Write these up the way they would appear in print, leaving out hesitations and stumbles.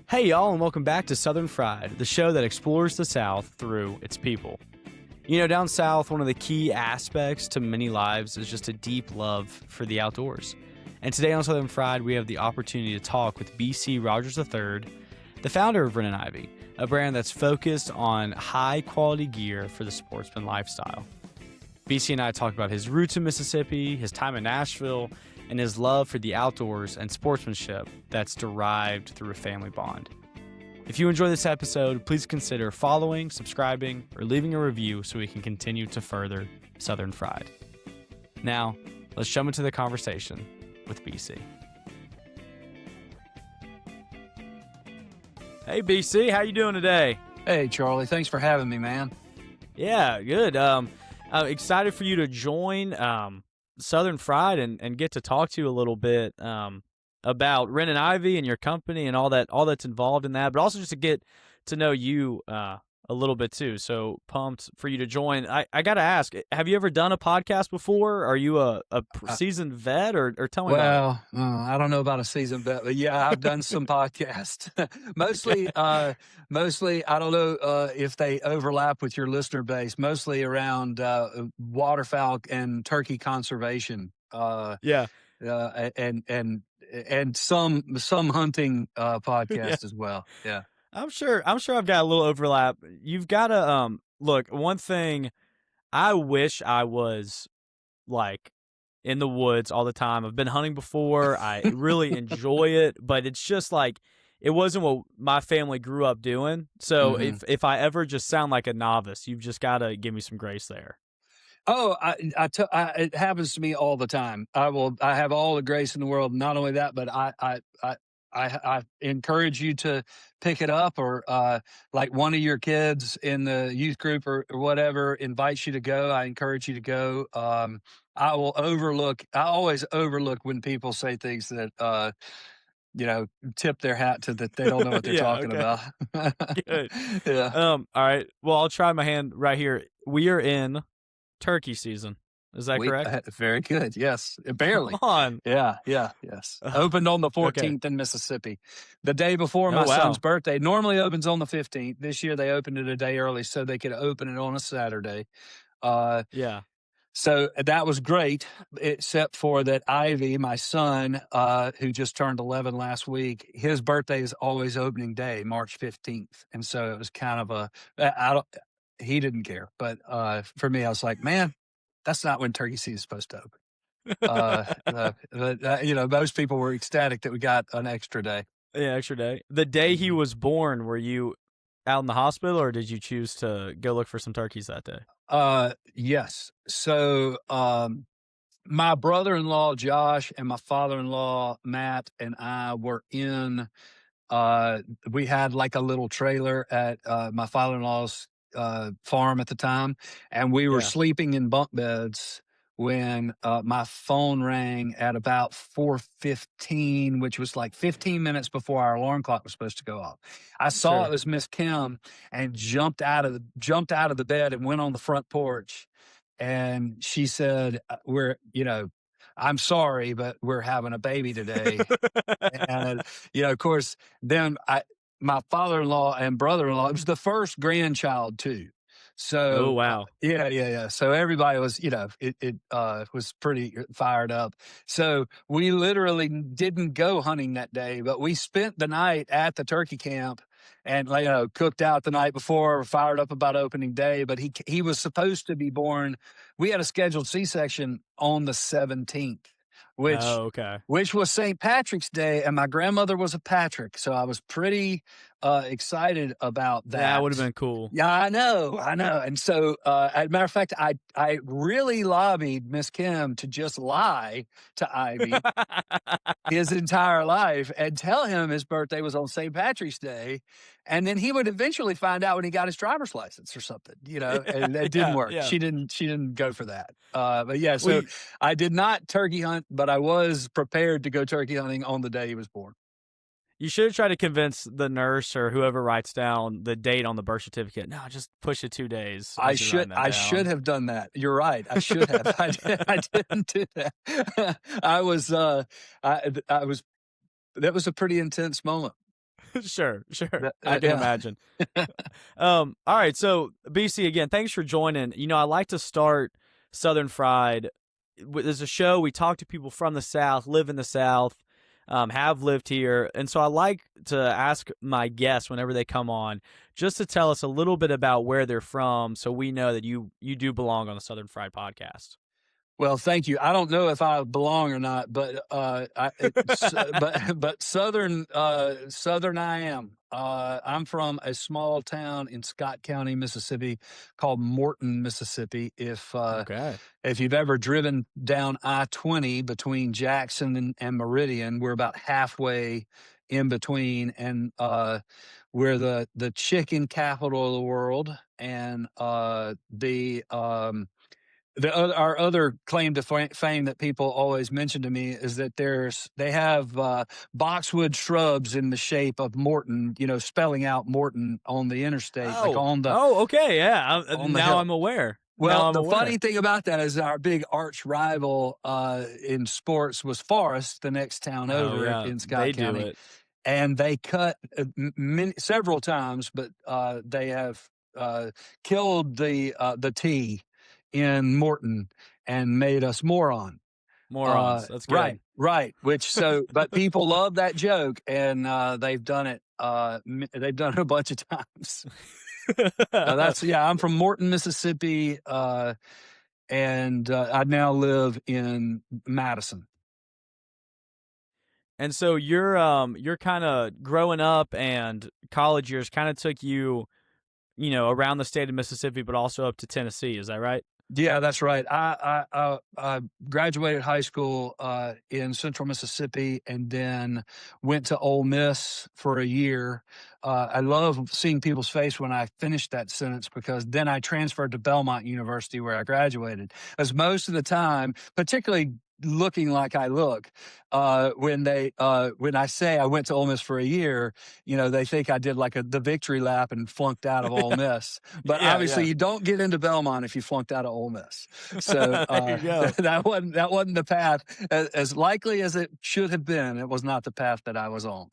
Hey, y'all, and welcome back to Southern Fried, the show that explores the South through its people. You know, down south, one of the key aspects to many lives is just a deep love for the outdoors. And today on Southern Fried, we have the opportunity to talk with BC Rogers III, the founder of Wren & Ivy, a brand that's focused on high-quality gear for the sportsman lifestyle. BC and I talk about his roots in Mississippi, his time in Nashville, and his love for the outdoors and sportsmanship that's derived through a family bond. If you enjoy this episode, please consider following, subscribing, or leaving a review so we can continue to further Southern Fried. Now, let's jump into the conversation with BC. Hey, BC, how you doing today? Hey, Charlie. Thanks for having me, man. Yeah, good. I'm excited for you to join Southern Fried and get to talk to you a little bit about Wren & Ivy and your company and all that's involved in that, but also just to get to know you a little bit too. So pumped for you to join. I got to ask, have you ever done a podcast before? Are you a seasoned vet or tell me about it? I don't know about a seasoned vet, but yeah, I've done some podcasts. Mostly, I don't know if they overlap with your listener base, mostly around waterfowl and turkey conservation. Yeah. And some hunting podcast as well. Yeah. I'm sure I've got a little overlap. You've got to look, one thing, I wish I was like in the woods all the time. I've been hunting before. I really enjoy it, but it's just like it wasn't what my family grew up doing. So if I ever just sound like a novice, you've just got to give me some grace there. Oh, it happens to me all the time. I have all the grace in the world. Not only that, but I encourage you to pick it up, or like one of your kids in the youth group or whatever invites you to go. I encourage you to go. I always overlook when people say things that, tip their hat to that they don't know what they're talking about. Good. Yeah. All right. Well, I'll try my hand right here. We are in turkey season. Is that correct? Very good. Yes. Barely. Come on. Yeah. Yes. Opened on the 14th in Mississippi. The day before my son's birthday. Normally opens on the 15th. This year they opened it a day early so they could open it on a Saturday. Yeah. So that was great, except for that Ivy, my son, who just turned 11 last week, his birthday is always opening day, March 15th. And so it was kind of he didn't care. But for me, I was like, man, that's not when turkey season is supposed to open. Most people were ecstatic that we got an extra day. Yeah, extra day. The day he was born, were you out in the hospital, or did you choose to go look for some turkeys that day? Yes. So my brother-in-law, Josh, and my father-in-law, Matt, and I were in, we had like a little trailer at my father-in-law's farm at the time, and we were sleeping in bunk beds when my phone rang at about 4:15, which was like 15 minutes before our alarm clock was supposed to go off. I saw it was Miss Kim and jumped out of the bed and went on the front porch, and she said, I'm sorry, but we're having a baby today. And of course, then my father-in-law and brother-in-law, it was the first grandchild too. So, oh, wow. Yeah. So everybody was, it was pretty fired up. So we literally didn't go hunting that day, but we spent the night at the turkey camp and, cooked out the night before, fired up about opening day. But he was supposed to be born. We had a scheduled C-section on the 17th. Which was St. Patrick's Day, and my grandmother was a Patrick, so I was pretty excited about that. That would have been cool. Yeah, I know. And so, as a matter of fact, I really lobbied Miss Kim to just lie to Ivy his entire life and tell him his birthday was on St. Patrick's Day, and then he would eventually find out when he got his driver's license or something, and it didn't work. Yeah. She didn't go for that. But yeah, so I did not turkey hunt, but I was prepared to go turkey hunting on the day he was born. You should try to convince the nurse or whoever writes down the date on the birth certificate. No, just push it 2 days. I should have done that. You're right. I should have. I didn't do that. I was. That was a pretty intense moment. Sure, sure. That, I can yeah. imagine. All right. So BC, again, thanks for joining. I like to start Southern Fried. There's a show we talk to people from the South, live in the South, have lived here, and so I like to ask my guests whenever they come on just to tell us a little bit about where they're from, so we know that you do belong on the Southern Fried podcast. Well, thank you. I don't know if I belong or not, but but Southern I am. I'm from a small town in Scott County, Mississippi, called Morton, Mississippi. Okay. If you've ever driven down I-20 between Jackson and Meridian, we're about halfway in between, and we're the chicken capital of the world, and our other claim to fame that people always mention to me is that they have boxwood shrubs in the shape of Morton, spelling out Morton on the interstate, like Oh. Oh. Okay. Yeah. on the Now hill. I'm aware. Now Well, I'm the aware. funny thing about that is our big arch rival in sports was Forest, the next town Oh over yeah. in They Scott do County, it. and they cut several times, but they have killed the T in Morton and made us moron. Morons. That's good. Right, right. But people love that joke, and they've done it. They've done it a bunch of times. I'm from Morton, Mississippi, and I now live in Madison. And so you're kind of growing up and college years kind of took you, around the state of Mississippi, but also up to Tennessee. Is that right? Yeah, that's right. I graduated high school in Central Mississippi, and then went to Ole Miss for a year. I love seeing people's face when I finished that sentence, because then I transferred to Belmont University, where I graduated. As most of the time, particularly looking like I look, when I say I went to Ole Miss for a year, they think I did like the victory lap and flunked out of Ole Miss. But Yeah, obviously, yeah. you don't get into Belmont if you flunked out of Ole Miss. So There you go. that wasn't the path. As likely as it should have been, it was not the path that I was on.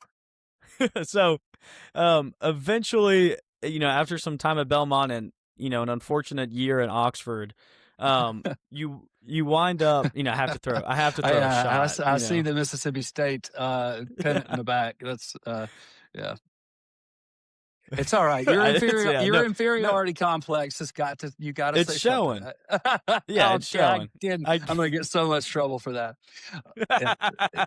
So, eventually, after some time at Belmont and an unfortunate year at Oxford, you wind up. I have to throw a shot. I see the Mississippi State pennant in the back. That's yeah. It's all right. Yeah, Your no, no, inferiority complex has got to. You got to it's say something. showing. Yeah, it's showing. I'm going to get so much trouble for that. Yeah,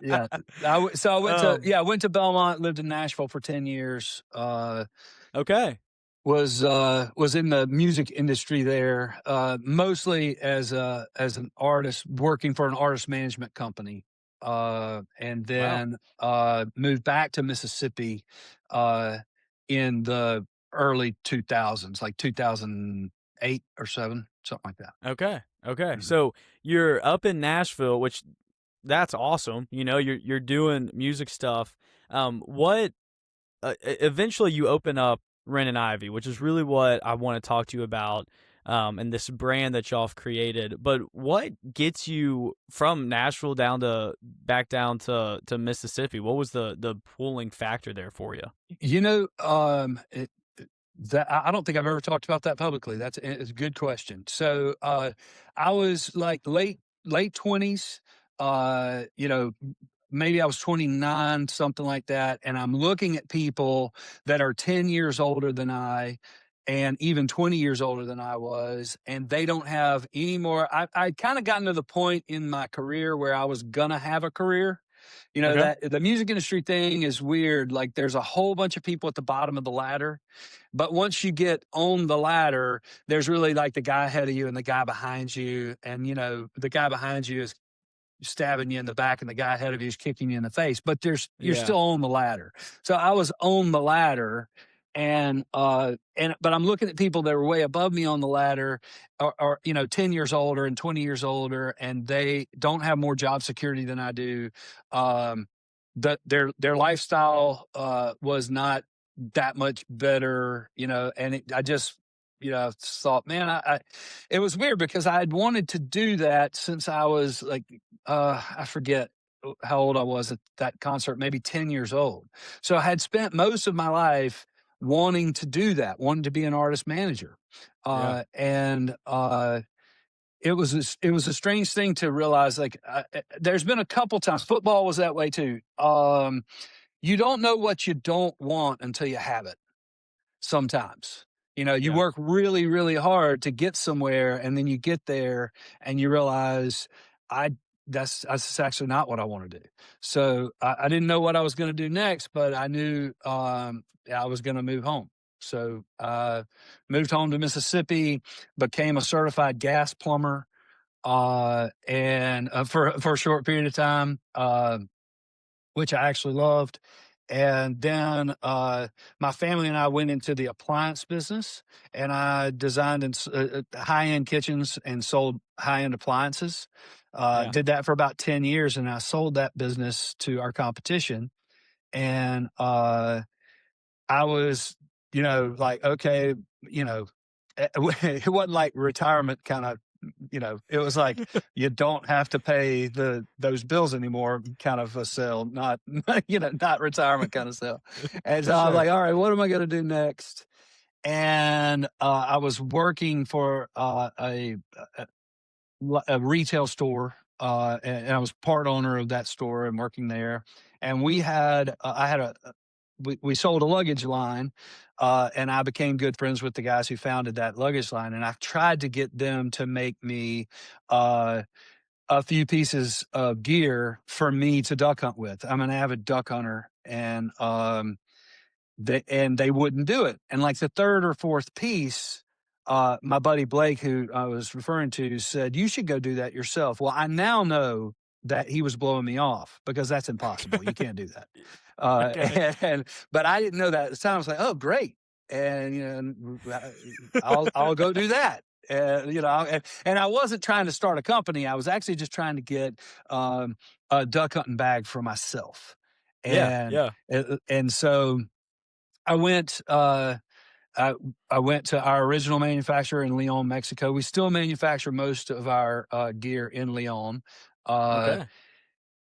yeah. I went to Um, I went to Belmont. Lived in Nashville for 10 years. okay. Was in the music industry there, mostly as an artist, working for an artist management company, and Wow. then moved back to Mississippi in the early 2000s, like 2008 or 7, something like that. Okay. Okay. Mhm. So you're up in Nashville, which that's awesome. You're doing music stuff. What eventually you open up Ren and Ivy, which is really what I want to talk to you about. And this brand that y'all have created. But what gets you from Nashville back down to Mississippi? What was the pulling factor there for you? You know, that I don't think I've ever talked about that publicly. It's a good question. So I was like late 20s. Maybe I was 29, something like that, and I'm looking at people that are 10 years older than I, and even 20 years older than I was, and they don't have any more. I'd kind of gotten to the point in my career where I was gonna have a career. Okay. That the music industry thing is weird. Like, there's a whole bunch of people at the bottom of the ladder, but once you get on the ladder, there's really like the guy ahead of you and the guy behind you, and the guy behind you is stabbing you in the back, and the guy ahead of you is kicking you in the face, but you're Yeah. still on the ladder. So I was on the ladder, and but I'm looking at people that are way above me on the ladder, or 10 years older and 20 years older, and they don't have more job security than I do. Their lifestyle was not that much better, and I just thought, man, it was weird, because I had wanted to do that since I was like, I forget how old I was at that concert, maybe 10 years old. So I had spent most of my life wanting to do that, wanting to be an artist manager. Yeah. And it was it was a strange thing to realize. Like, there's been a couple times. Football was that way too. You don't know what you don't want until you have it. Sometimes, you Yeah. work really, really hard to get somewhere, and then you get there and you realize, I that's actually not what I want to do. So I didn't know what I was going to do next, but I knew I was going to move home. So moved home to Mississippi, became a certified gas plumber, and for a short period of time, which I actually loved. And then my family and I went into the appliance business, and I designed high end kitchens and sold high end appliances. Yeah. Did that for about 10 years, and I sold that business to our competition. And I was, like, okay, it wasn't like retirement kind of, it was like, you don't have to pay those bills anymore kind of a sale, not, not retirement kind of sale. And For so I was sure. like, all right, what am I going to do next? And I was working for a retail store, and I was part owner of that store and working there. And I had we sold a luggage line, and I became good friends with the guys who founded that luggage line. And I tried to get them to make me uh, a few pieces of gear for me to duck hunt with. I'm an avid duck hunter, and they wouldn't do it. And like the third or fourth piece, my buddy Blake, who I was referring to, said, "You should go do that yourself." Well, I now know that he was blowing me off, because that's impossible. You can't do that. Okay. But I didn't know that at the time. I was like, "Oh, great!" And I'll go do that. And I wasn't trying to start a company. I was actually just trying to get a duck hunting bag for myself. Yeah. And Yeah. and so I went. I, I went to our original manufacturer in Leon, Mexico. We still manufacture most of our gear in Leon. Uh, Okay.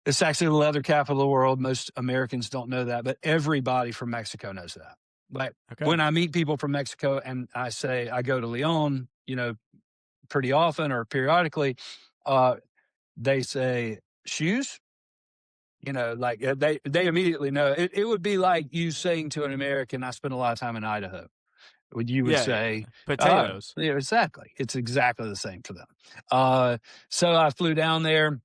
it's actually the leather capital of the world. Most Americans don't know that, but everybody from Mexico knows that. Like, Okay. when I meet people from Mexico and I say I go to Leon, pretty often or periodically, uh, they say, shoes. Like, they immediately know. It would be like you saying to an American, "I spent a lot of time in Idaho." You would Yeah. Yeah. say, "Oh, Potatoes. yeah, exactly." It's exactly the same for them. Uh, so I flew down there,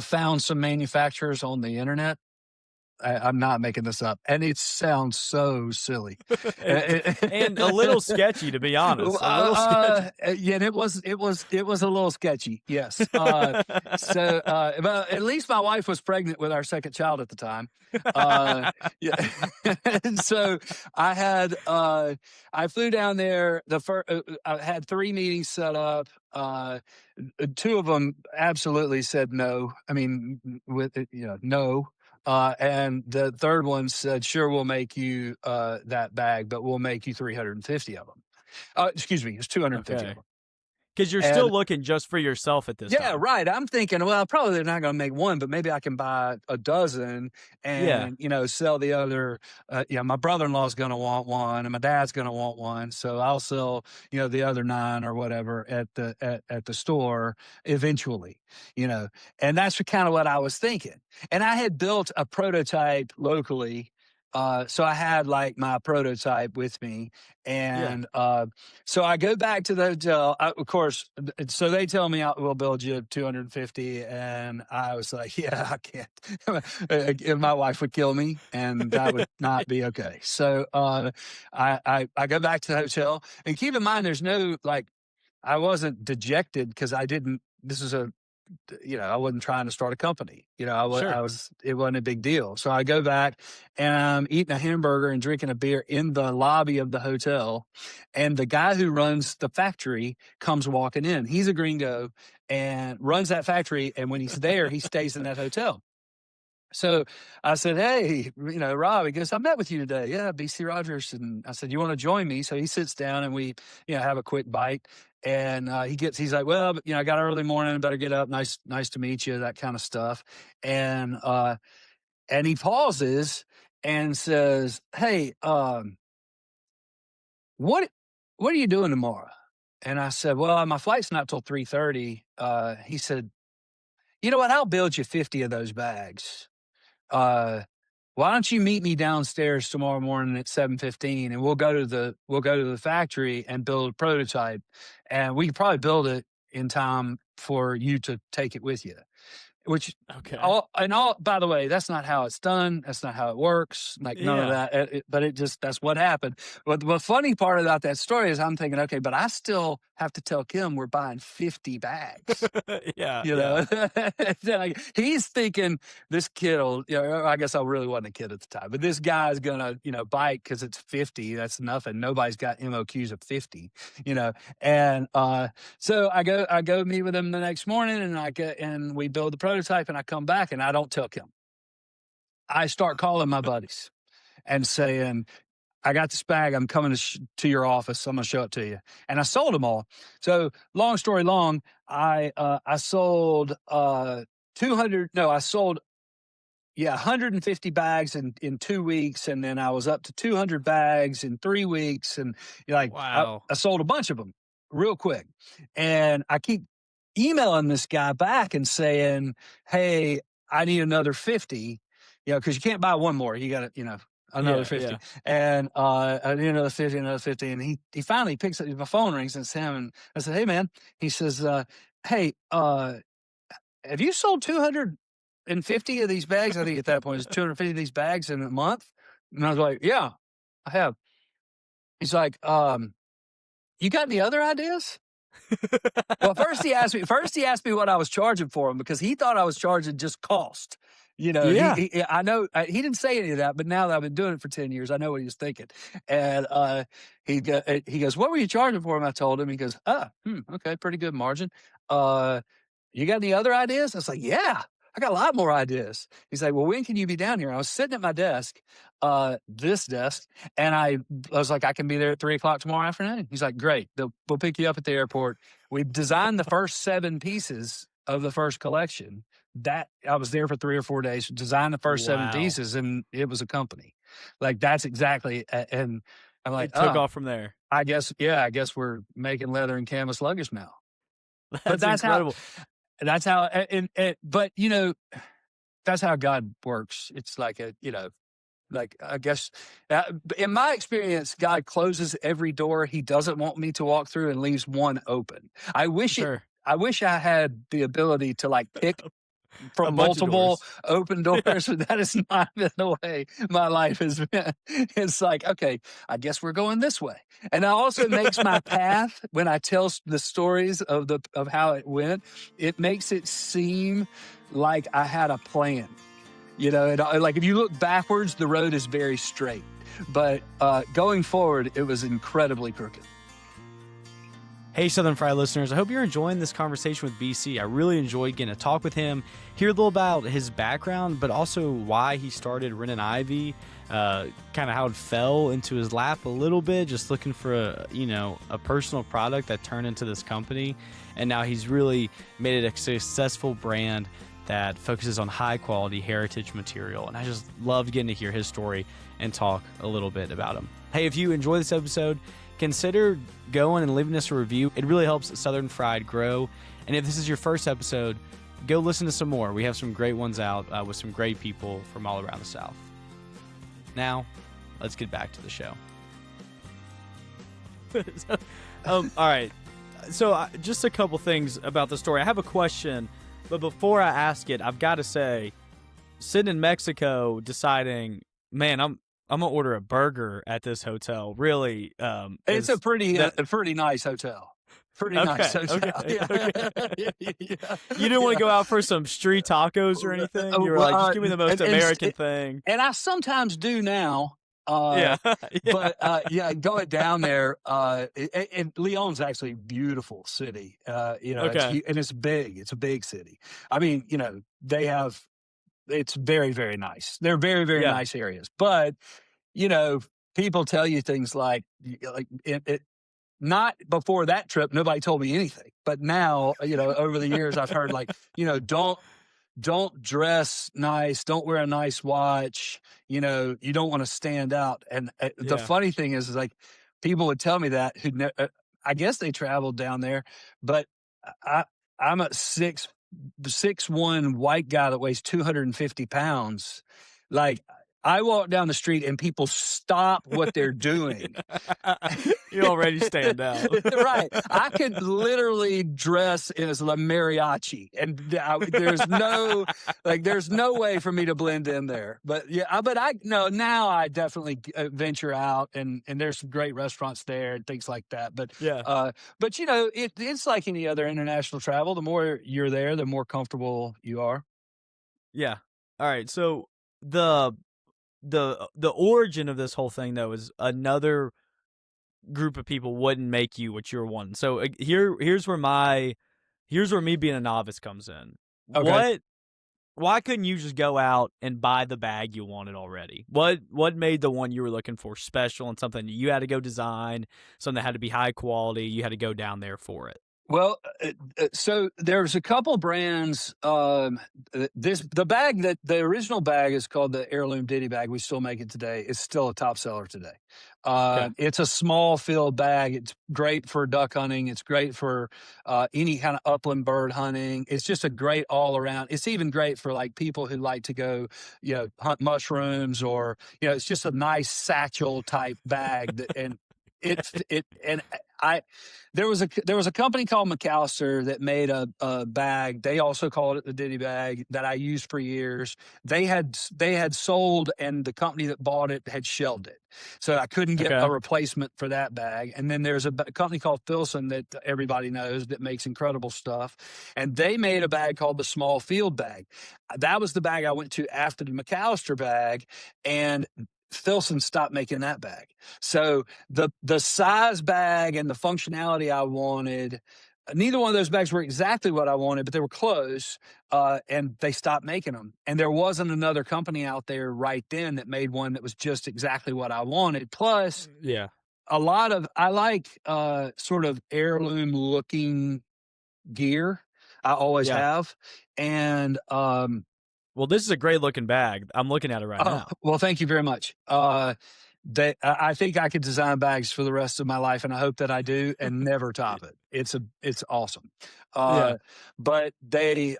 found some manufacturers on the internet. I'm not making this up, and it sounds so silly. And a little sketchy, to be honest. A little sketchy. Yeah, and it was a little sketchy. Yes. But at least my wife was pregnant with our second child at the time. Yeah. And so I flew down there. I had 3 meetings set up. Two of them absolutely said no. I mean, no. And the third one said, "Sure, we'll make you that bag, but we'll make you 350 of them." Excuse me, it's 250 of Okay. them. Because you're still And looking just for yourself at this yeah, time. right. I'm thinking, well, probably they're not going to make one, but maybe I can buy a dozen Yeah. and, sell the other. My brother-in-law is going to want one, and my dad's going to want one, so I'll sell, the other 9 or whatever at the store eventually. And that's kind of what I was thinking. And I had built a prototype locally. So I had like my prototype with me, Yeah. and so I go back to the hotel. Of course, so they tell me we'll build you 250, and I was like, "Yeah, I can't." My wife would kill me, and that would not be okay. So I go back to the hotel, and keep in mind, there's no, like, I wasn't dejected because I didn't. This is I wasn't trying to start a company. Sure. It wasn't a big deal. So I go back and I'm eating a hamburger and drinking a beer in the lobby of the hotel. And the guy who runs the factory comes walking in. He's a gringo and runs that factory. And when he's there, he stays in that hotel. So I said, "Hey, Rob," he goes, "I met with you today." "Yeah, BC Rogers." And I said, "You want to join me?" So he sits down and we, have a quick bite. And he's like, "Well, but, I got early morning, better get up. Nice to meet you," that kind of stuff. And he pauses and says, "Hey, what what are you doing tomorrow?" And I said, "Well, my flight's not till 3:30." He said, "You know what? I'll build you 50 of those bags. Uh, why don't you meet me downstairs tomorrow morning at 7:15, and we'll go to the factory and build a prototype, and we can probably build it in time for you to take it with you." Which Okay. by the way, that's not how it's done. That's not how it works. Like none of Yeah. that. But that's what happened. But the funny part about that story is I'm thinking, okay, but I still have to tell Kim we're buying 50 bags. Yeah. You Yeah. know, like, he's thinking this kid will, I guess I really wasn't a kid at the time, but this guy's gonna, bite because it's 50. That's nothing. Nobody's got MOQs of 50, you know. And so I go meet with him the next morning, and we build the prototype, and I come back and I don't tell Kim. I start calling my buddies and saying, "I got this bag. I'm coming to your office. I'm going to show it to you." And I sold them all. So long story long, I sold 200. No, I sold 150 bags in 2 weeks, and then I was up to 200 bags in 3 weeks, and Wow. I sold a bunch of them real quick. And I keep emailing this guy back and saying, "Hey, I need another 50, because you can't buy one more. You got to, another Yeah. 50." Yeah. And I need another 50, another 50. And he finally picks up, my phone rings, and it's him. And I said, "Hey, man," he says, "Hey, have you sold 250 of these bags?" I think at that point it was 250 of these bags in a month. And I was like, "Yeah, I have." He's like, "You got any other ideas?" Well, first he asked me what I was charging for them, because he thought I was charging just cost. Yeah. I know he didn't say any of that, but now that I've been doing it for 10 years, I know what he was thinking. And he goes, "What were you charging for him?" I told him. He goes, "Okay, pretty good margin. Uh, you got any other ideas?" I was like, "Yeah, I got a lot more ideas." He's like, "Well, when can you be down here?" I was sitting at my desk, this desk, and I was like, "I can be there at 3 o'clock tomorrow afternoon." He's like, "Great. We'll pick you up at the airport." We designed the first 7 pieces of the first collection. That I was there for 3 or 4 days, designed the first 7 Wow. pieces, and it was a company. Like, that's exactly and I'm like, It took off from there. I guess we're making leather and canvas luggage now. But That's incredible. that's how but, that's how God works. It's like like, I guess, in my experience, God closes every door He doesn't want me to walk through and leaves one open. Sure. I wish I had the ability to, like, pick A from bunch of multiple doors. open Yeah. doors, but that is not been the way my life has been. It's like, okay, I guess we're going this way. And it also makes my path, when I tell the stories of how it went, it makes it seem like I had a plan. Like, if you look backwards, the road is very straight. But going forward, it was incredibly crooked. Hey, Southern Fried listeners, I hope you're enjoying this conversation with BC. I really enjoyed getting to talk with him, hear a little about his background, but also why he started Ren and Ivy, kind of how it fell into his lap a little bit, just looking for a personal product that turned into this company. And now he's really made it a successful brand that focuses on high quality heritage material. And I just loved getting to hear his story and talk a little bit about him. Hey, if you enjoy this episode, consider going and leaving us a review. It really helps Southern Fried grow. And if this is your first episode, go listen to some more. We have some great ones out with some great people from all around the South. Now, let's get back to the show. All right. So just a couple things about the story. I have a question, but before I ask it, I've got to say, sitting in Mexico deciding, man, I'm gonna order a burger at this hotel. Really, It's a pretty nice hotel. Pretty nice hotel. Okay, Yeah. okay. Yeah. You didn't want to go out for some street tacos or anything. You were like, just give me the most American thing. And I sometimes do now. Yeah, But going down there, and Leon's actually a beautiful city. Okay. And it's big. It's a big city. I mean, they have it's very, very nice. They're very, very Yeah. nice areas. But, you know, people tell you things like it not before that trip, nobody told me anything. But now, over the years, I've heard like, don't dress nice, don't wear a nice watch, you don't want to stand out. And the Yeah. funny thing is like people would tell me that I guess they traveled down there, but I, I'm a 6'1" white guy that weighs 250 pounds. Like I walk down the street and people stop what they're doing. You already stand out. Right. I could literally dress as a mariachi, and there's no way for me to blend in there. But yeah, but I no now I definitely venture out, and there's some great restaurants there and things like that. Yeah. But it's like any other international travel. The more you're there, the more comfortable you are. Yeah. All right. So the the origin of this whole thing though is another group of people wouldn't make you what you're wanting. So here's where me being a novice comes in. Okay. Why couldn't you just go out and buy the bag you wanted already? What made the one you were looking for special and something you had to go design, something that had to be high quality, you had to go down there for it? Well, so there's a couple brands. The original bag is called the Heirloom Ditty bag. We still make it today. It's still a top seller today. Okay. It's a small field bag. It's great for duck hunting. It's great for any kind of upland bird hunting. It's just a great all around. It's even great for like people who like to go, hunt mushrooms, or it's just a nice satchel type bag and I there was a company called McAllister that made a bag. They also called it the Ditty bag that I used for years. They had sold, and the company that bought it had shelved it, so I couldn't get Okay. a replacement for that bag. And then there's a company called Filson that everybody knows that makes incredible stuff, and they made a bag called the Small Field bag. That was the bag I went to after the McAllister bag, and Filson stopped making that bag. So the size bag and the functionality I wanted, neither one of those bags were exactly what I wanted, but they were close. And they stopped making them. And there wasn't another company out there right then that made one that was just exactly what I wanted. Plus, Yeah. I like sort of heirloom looking gear. I always Yeah. have. And Well, this is a great looking bag. I'm looking at it right now. well, thank you very much. I think I could design bags for the rest of my life, and I hope that I do, and never top it. It's awesome. Yeah. But the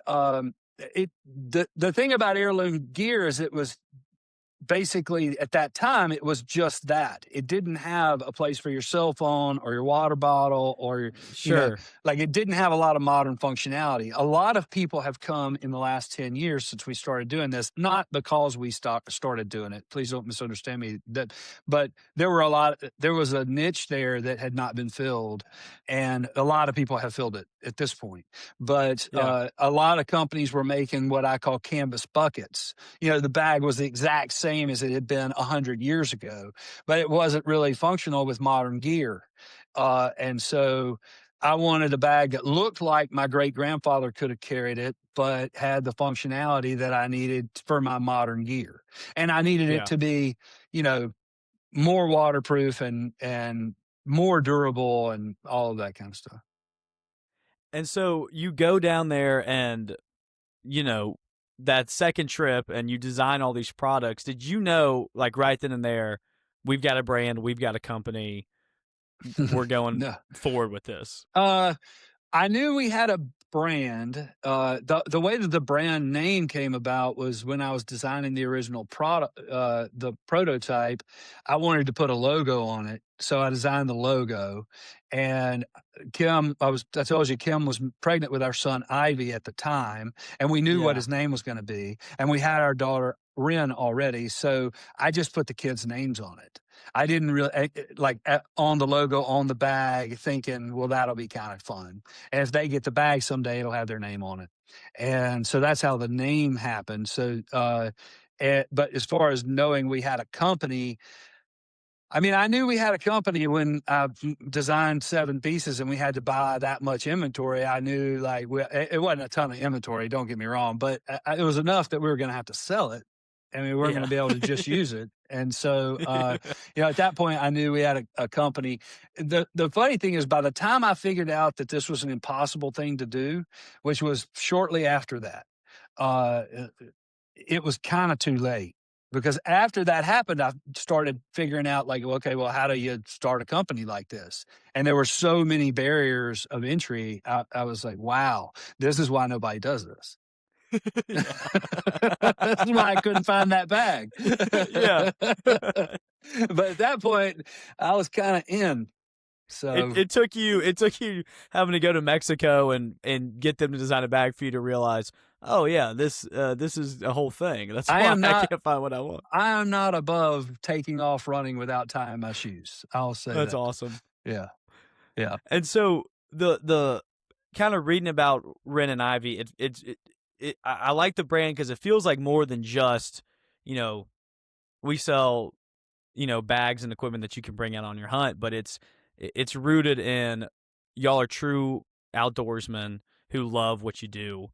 thing about heirloom gear is it was basically at that time it was just that. It didn't have a place for your cell phone or your water bottle or Sure. like it didn't have a lot of modern functionality. A lot of people have come in the last 10 years since we started doing this, not because we started doing it, please don't misunderstand me, but there was a niche there that had not been filled, and a lot of people have filled it at this point. But Yeah. a lot of companies were making what I call canvas buckets. The bag was the exact same as it had been 100 years ago, but it wasn't really functional with modern gear. And so I wanted a bag that looked like my great grandfather could have carried it, but had the functionality that I needed for my modern gear. And I needed it Yeah. to be, more waterproof and more durable and all of that kind of stuff. And so you go down there and, you know, that second trip and you design all these products. Did you know, like right then and there, we've got a brand, we've got a company, we're going No. forward with this? I knew we had a brand. The way that the brand name came about was when I was designing the original product, the prototype. I wanted to put a logo on it, so I designed the logo. And I told you Kim was pregnant with our son Ivy at the time, and we knew what Yeah. his name was going to be, and we had our daughter Ren already, so I just put the kids' names on it. I didn't really on the logo on the bag, thinking, well, that'll be kind of fun. And if they get the bag someday, it'll have their name on it. And so that's how the name happened. So, but as far as knowing we had a company, I mean, I knew we had a company when I designed 7 pieces and we had to buy that much inventory. I knew like it wasn't a ton of inventory, don't get me wrong, but it was enough that we were going to have to sell it and we weren't going Yeah. to be able to just use it. And so, at that point, I knew we had a company. The funny thing is, by the time I figured out that this was an impossible thing to do, which was shortly after that, uh, it was kind of too late because after that happened, I started figuring out like, okay, well, how do you start a company like this? And there were so many barriers of entry. I was like, wow, this is why nobody does this. Yeah. That's why I couldn't find that bag. Yeah. But at that point, I was kind of in. So It took you having to go to Mexico and get them to design a bag for you to realize, oh yeah, this is a whole thing. That's I why am I not. can't find what I want. I am not above taking off running without tying my shoes. I'll say That's that. awesome. Yeah. Yeah. And so the kind of reading about Ren and Ivy, I like the brand because it feels like more than just, you know, we sell, bags and equipment that you can bring out on your hunt, but it's rooted in y'all are true outdoorsmen who love what you do.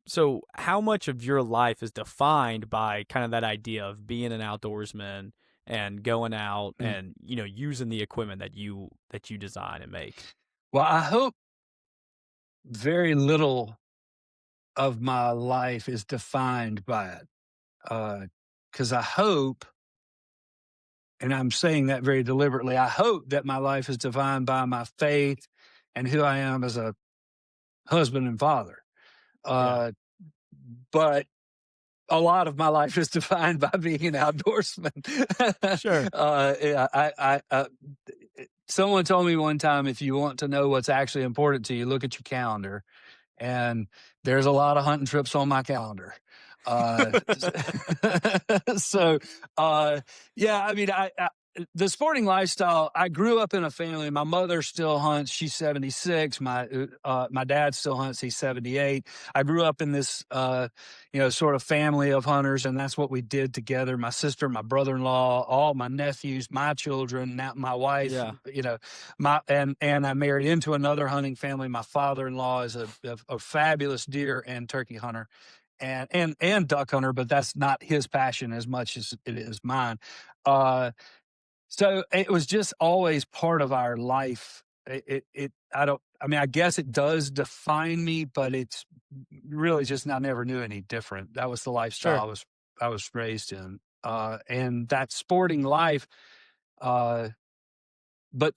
So how much of your life is defined by kind of that idea of being an outdoorsman and going out Mm. and using the equipment that you design and make? Well, I hope very little of my life is defined by it. Because I hope, and I'm saying that very deliberately, I hope that my life is defined by my faith and who I am as a husband and father. Yeah, But a lot of my life is defined by being an outdoorsman. sure. Yeah, someone told me one time, if you want to know what's actually important to you, look at your calendar. And there's a lot of hunting trips on my calendar. Uh, so, yeah, I mean, the sporting lifestyle. I grew up in a family. My mother still hunts. She's 76. My dad still hunts. He's 78. I grew up in this, sort of family of hunters, and that's what we did together. My sister, my brother-in-law, all my nephews, my children, now my wife. Yeah. And I married into another hunting family. My father-in-law is a fabulous deer and turkey hunter and duck hunter, but that's not his passion as much as it is mine. So it was just always part of our life. I mean, I guess it does define me, but it's really just, I never knew any different. That was the lifestyle Sure. I was raised in. And that sporting life, uh, but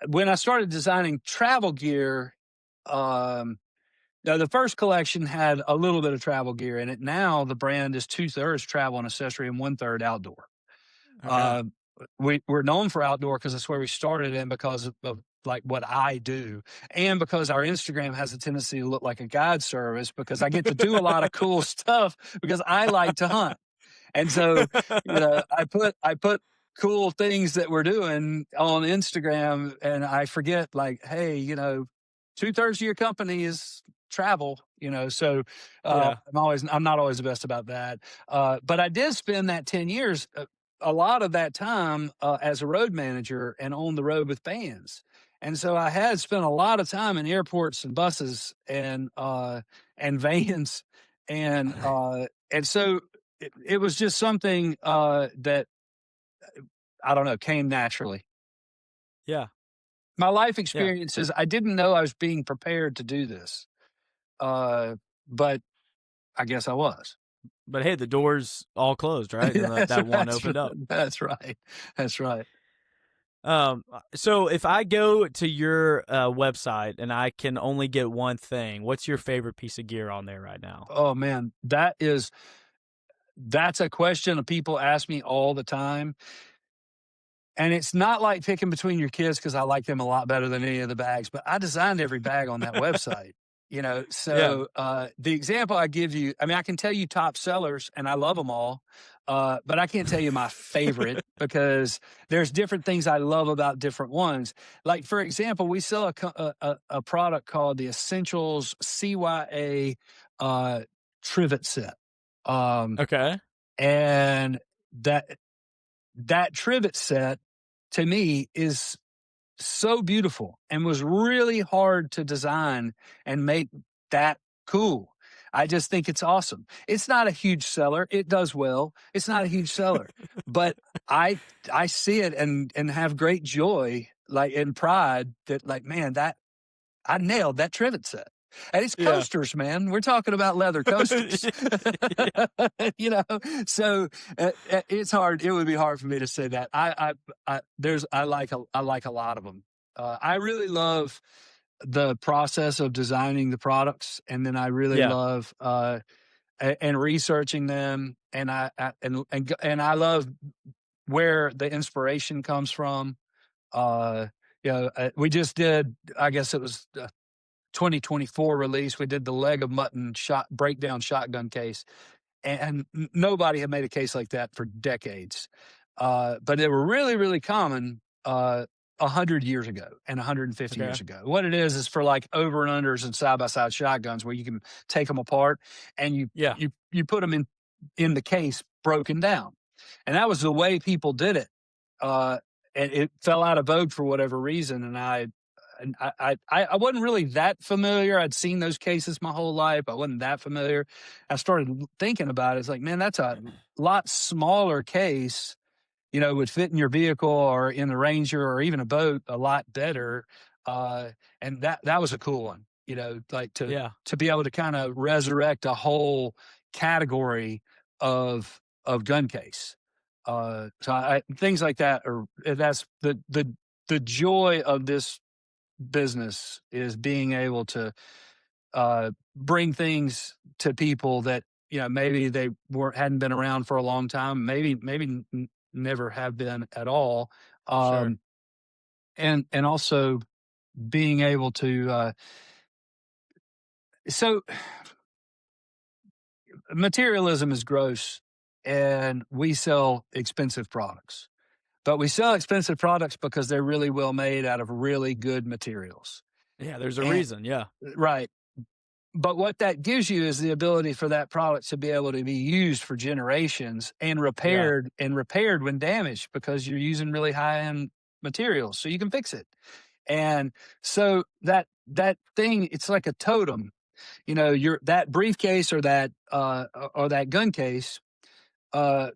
when I started designing travel gear, now the first collection had a little bit of travel gear in it. Now the brand is 2/3 travel and accessory and 1/3 outdoor. Okay. Uh, we're known for outdoor because that's where we started and because of like what I do, and because our Instagram has a tendency to look like a guide service because I get to do a lot of cool stuff because I like to hunt. And so, I put cool things that we're doing on Instagram and I forget like, hey, 2/3 of your company is travel, so Yeah. I'm not always the best about that. But I did spend that 10 years, a lot of that time as a road manager and on the road with bands. And so I had spent a lot of time in airports and buses and vans and so it was just something that I don't know came naturally. Yeah. My life Yeah. experiences, I didn't know I was being prepared to do this, but I guess I was. But hey, the doors all closed, right? And that, that's that one that's opened up. that's right. That's right. So if I go to your website and I can only get one thing, what's your favorite piece of gear on there right now? Oh man, that's a question that people ask me all the time. And it's not like picking between your kids because I like them a lot better than any of the bags, but I designed every bag on that website. Yeah. So the example I give you, I mean, I can tell you top sellers and I love them all, but I can't tell you my favorite because there's different things I love about different ones. Like, for example, we sell a product called the Essentials CYA Trivet Set. Um, Okay. and that that trivet set to me is so beautiful and was really hard to design and make that cool. I just think it's awesome. It's not a huge seller. It does well. It's not a huge seller, but I I see it and have great joy, like, and pride that, like, man, that I nailed that trivet set. And it's Yeah. coasters, man. We're talking about leather coasters. Yeah. You know, so it's hard. It would be hard for me to say that. I like a lot of them. I really love the process of designing the products, and then I really Yeah. love and researching them, and and I love where the inspiration comes from. Uh, we just did. I guess it was 2024 release. We did the leg of mutton shot breakdown shotgun case, and nobody had made a case like that for decades. But they were really, really common 100 years ago and 150 Okay. years ago. What it is for like over and unders and side by side shotguns where you can take them apart and Yeah. you put them in the case broken down, and that was the way people did it. Uh, and it fell out of vogue for whatever reason, and I wasn't really that familiar. I'd seen those cases my whole life. I wasn't that familiar. I started thinking about it. It's like, man, that's a lot smaller case, would fit in your vehicle or in the Ranger or even a boat a lot better. And that was a cool one, like Yeah. to be able to kind of resurrect a whole category of gun case. Things like that that's the joy of this business is being able to bring things to people that maybe they hadn't been around for a long time, maybe never have been at all, Sure. and also being able to so materialism is gross, and we sell expensive products, but we sell expensive products because they're really well made out of really good materials. Yeah. There's a And reason. Yeah. right. But what that gives you is the ability for that product to be able to be used for generations and Yeah. repaired when damaged, because you're using really high end materials, so you can fix it. And so that thing, it's like a totem. Your that briefcase or that gun case uh,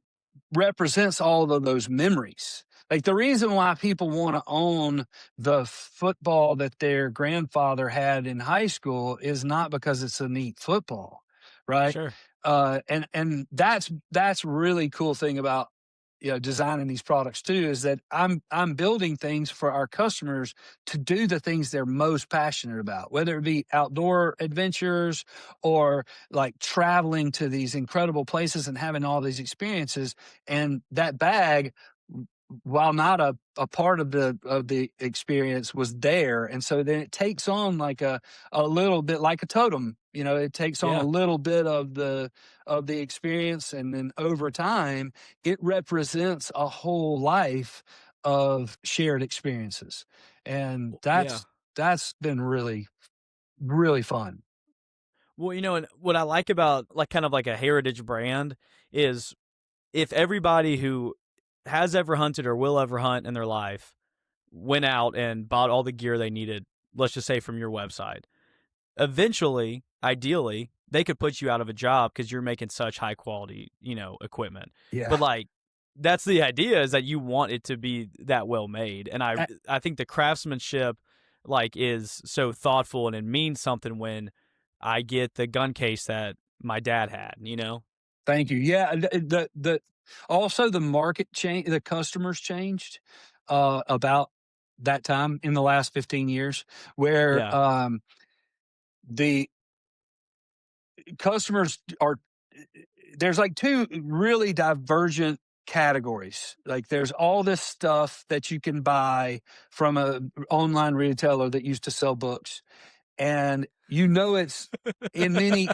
represents all of those memories. Like, the reason why people want to own the football that their grandfather had in high school is not because it's a neat football, right? Sure. And that's really cool thing about designing these products too, is that I'm building things for our customers to do the things they're most passionate about, whether it be outdoor adventures or like traveling to these incredible places and having all these experiences. And that bag, while not a part of the experience, was there. And so then it takes on like a little bit like a totem. It takes on a Yeah. little bit of the experience, and then over time it represents a whole life of shared experiences. And Yeah. that's been really, really fun. Well, and what I like about like kind of like a heritage brand is if everybody who has ever hunted or will ever hunt in their life went out and bought all the gear they needed, let's just say from your website, eventually, ideally, they could put you out of a job because you're making such high quality, equipment. Yeah. But like, that's the idea, is that you want it to be that well made, and I Uh, I think the craftsmanship like is so thoughtful, and it means something when I get the gun case that my dad had. Thank you. Yeah, the also the market change, the customers changed about that time in the last 15 years, where Yeah. the customers are there's like two really divergent categories. Like, there's all this stuff that you can buy from a online retailer that used to sell books, and it's in many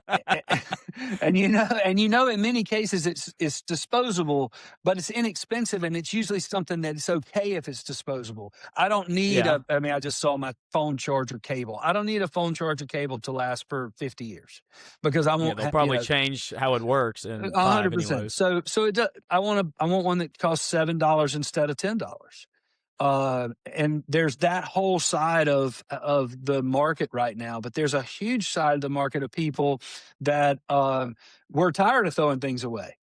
and in many cases it's disposable, but it's inexpensive, and it's usually something that it's okay if it's disposable. I don't need Yeah. I just saw my phone charger cable. I don't need a phone charger cable to last for 50 years because I Yeah, won't they'll probably change how it works in 5 100%. anyways. So it does, I want one that costs $7 instead of $10. And there's that whole side of the market right now, but there's a huge side of the market of people that we're tired of throwing things away,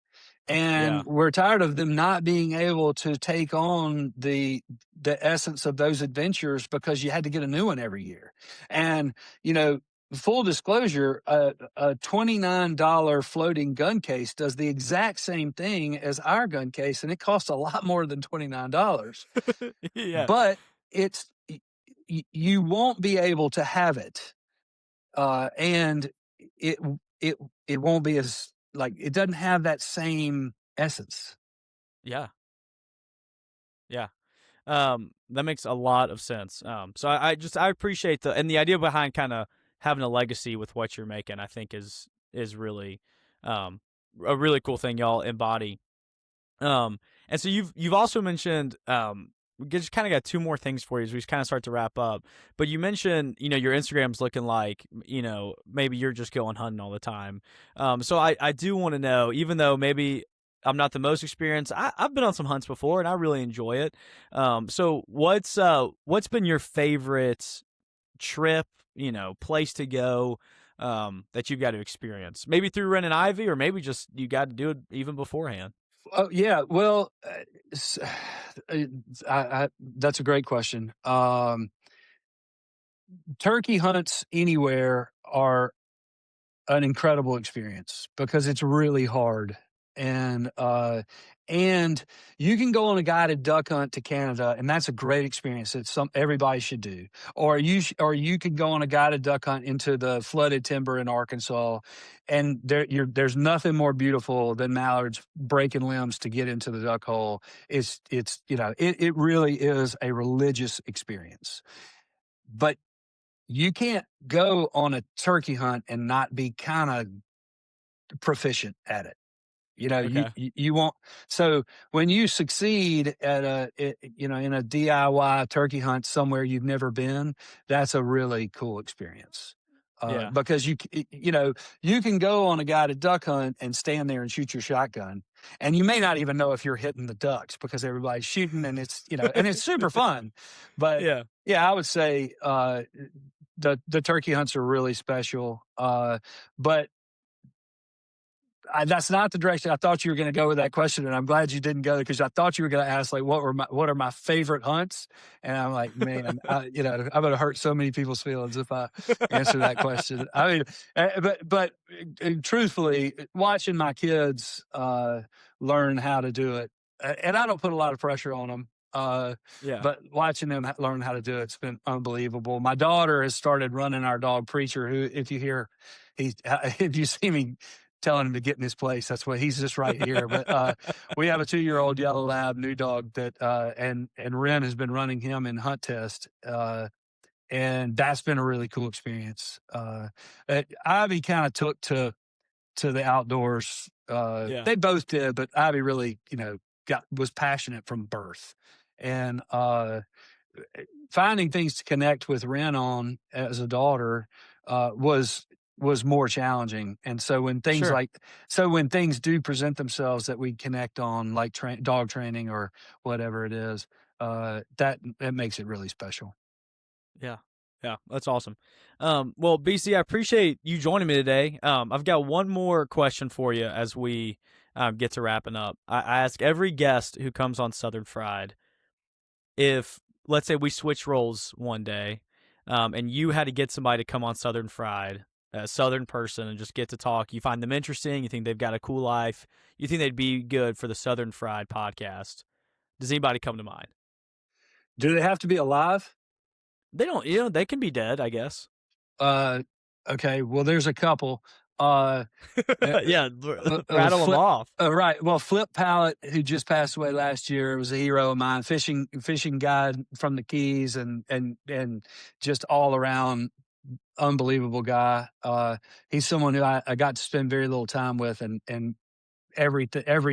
Yeah. and we're tired of them not being able to take on the essence of those adventures because you had to get a new one every year. And you know, full disclosure, a $29 floating gun case does the exact same thing as our gun case, and it costs a lot more than $29. Yeah. But it's you won't be able to have it, and it it it won't be as like it doesn't have that same essence. Yeah. Yeah. That makes a lot of sense. So I appreciate the idea behind kind of having a legacy with what you're making. I think is really um a really cool thing y'all embody. And so you've also mentioned we just kind of got two more things for you as we kind of start to wrap up. But you mentioned your Instagram's looking like maybe you're just going hunting all the time. So I do want to know, even though maybe I'm not the most experienced, I've been on some hunts before and I really enjoy it. So what's been your favorite trip, place to go, that you've got to experience? Maybe through Ren and Ivy, or maybe just you got to do it even beforehand. Oh yeah, well, s- that's a great question. Turkey hunts anywhere are an incredible experience because it's really hard. And and you can go on a guided duck hunt to Canada, and that's a great experience. It's everybody should do. Or you could go on a guided duck hunt into the flooded timber in Arkansas, and there's nothing more beautiful than mallards breaking limbs to get into the duck hole. It really is a religious experience. But you can't go on a turkey hunt and not be kind of proficient at it. Okay. You won't. So when you succeed at in a DIY turkey hunt somewhere you've never been, that's a really cool experience. Yeah. Because you can go on a guided duck hunt and stand there and shoot your shotgun, and you may not even know if you're hitting the ducks because everybody's shooting, and it's super fun. But Yeah. yeah, I would say the turkey hunts are really special. But that's not the direction I thought you were going to go with that question, and I'm glad you didn't go because I thought you were going to ask like what are my favorite hunts, and I'm like, man, I'm going to hurt so many people's feelings if I answer that question. I mean, but truthfully, watching my kids learn how to do it, and I don't put a lot of pressure on them. Yeah. But watching them learn how to do it's been unbelievable. My daughter has started running our dog Preacher, who, if you hear, if you see me telling him to get in his place, that's what he's just right here. But we have a 2-year-old yellow lab new dog that and Ren has been running him in hunt test. And that's been a really cool experience. Ivy kind of took to the outdoors. Yeah. They both did, but Ivy really, was passionate from birth. And finding things to connect with Ren on as a daughter was more challenging. And so when Sure. when things do present themselves that we connect on, like dog training or whatever it is, that makes it really special. Yeah. Yeah. That's awesome. Well, BC, I appreciate you joining me today. I've got one more question for you as we get to wrapping up. I ask every guest who comes on Southern Fried, if let's say we switch roles one day, and you had to get somebody to come on Southern Fried, a Southern person, and just get to talk. You find them interesting. You think they've got a cool life. You think they'd be good for the Southern Fried podcast. Does anybody come to mind? Do they have to be alive? They don't. They can be dead, I guess. Okay. Well, there's a couple. Uh, Yeah, rattle them Flip, off. right. Well, Flip Pallet, who just passed away last year, was a hero of mine. Fishing guide from the Keys, and just all around unbelievable guy. He's someone who I got to spend very little time with, and every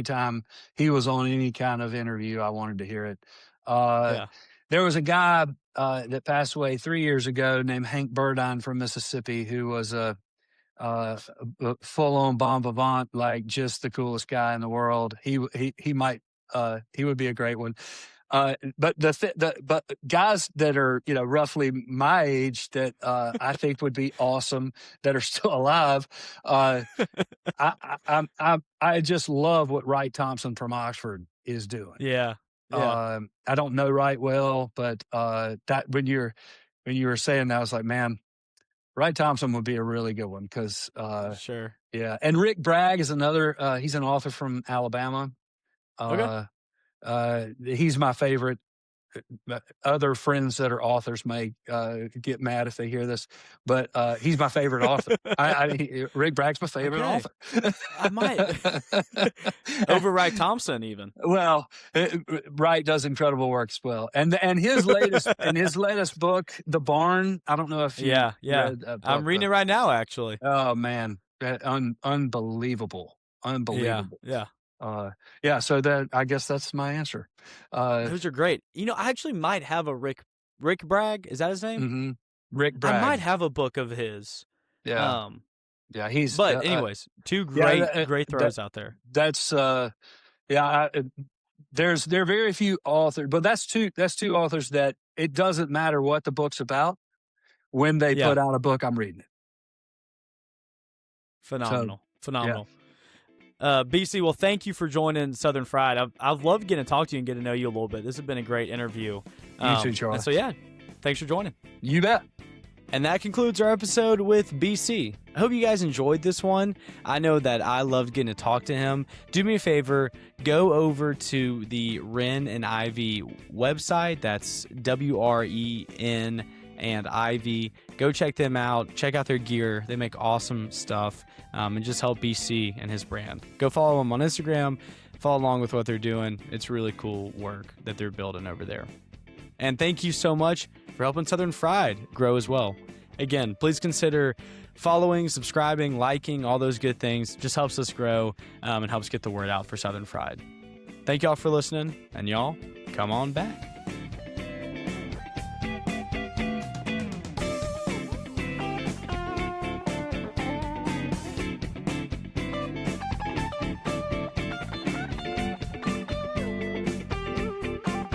time he was on any kind of interview, I wanted to hear it. Yeah. There was a guy that passed away 3 years ago named Hank Burdine from Mississippi, who was a full on bon vivant, like just the coolest guy in the world. He would be a great one. But but guys that are, you know, roughly my age that I think would be awesome that are still alive. I just love what Wright Thompson from Oxford is doing. Yeah. Yeah. I don't know Wright well, but that when you were saying that, I was like, man, Wright Thompson would be a really good one because Sure. yeah. And Rick Bragg is another. He's an author from Alabama. Okay. He's my favorite. Other friends that are authors may get mad if they hear this, but he's my favorite author. Rick Bragg's my favorite Okay. author. I might. Over Wright Thompson, even. Well, Wright does incredible work as well, and his latest book, The Barn. I don't know if you Yeah. read that book, I'm reading it right now, actually. Oh man, unbelievable. Yeah. Yeah. So that, I guess that's my answer. Those are great. You know, I actually might have a Rick Bragg. Is that his name? Mm-hmm. Rick Bragg. I might have a book of his. Yeah. Yeah. He's. But anyways, two great throws out there. That's yeah. There are very few authors, but that's two authors that it doesn't matter what the book's about. When they put out a book, I'm reading it. Phenomenal. Yeah. BC, well, thank you for joining Southern Fried. I've loved getting to talk to you and get to know you a little bit. This has been a great interview. You too, Charlie. And so, yeah, thanks for joining. You bet. And that concludes our episode with BC. I hope you guys enjoyed this one. I know that I loved getting to talk to him. Do me a favor, go over to the Wren and Ivy website. That's WREN and Ivy. Go check them out. Check out their gear. They make awesome stuff, and just help BC and his brand. Go follow them on Instagram. Follow along with what they're doing. It's really cool work that they're building over there. And thank you so much for helping Southern Fried grow as well. Again, please consider following, subscribing, liking, all those good things. Just helps us grow and helps get the word out for Southern Fried. Thank y'all for listening, and y'all come on back.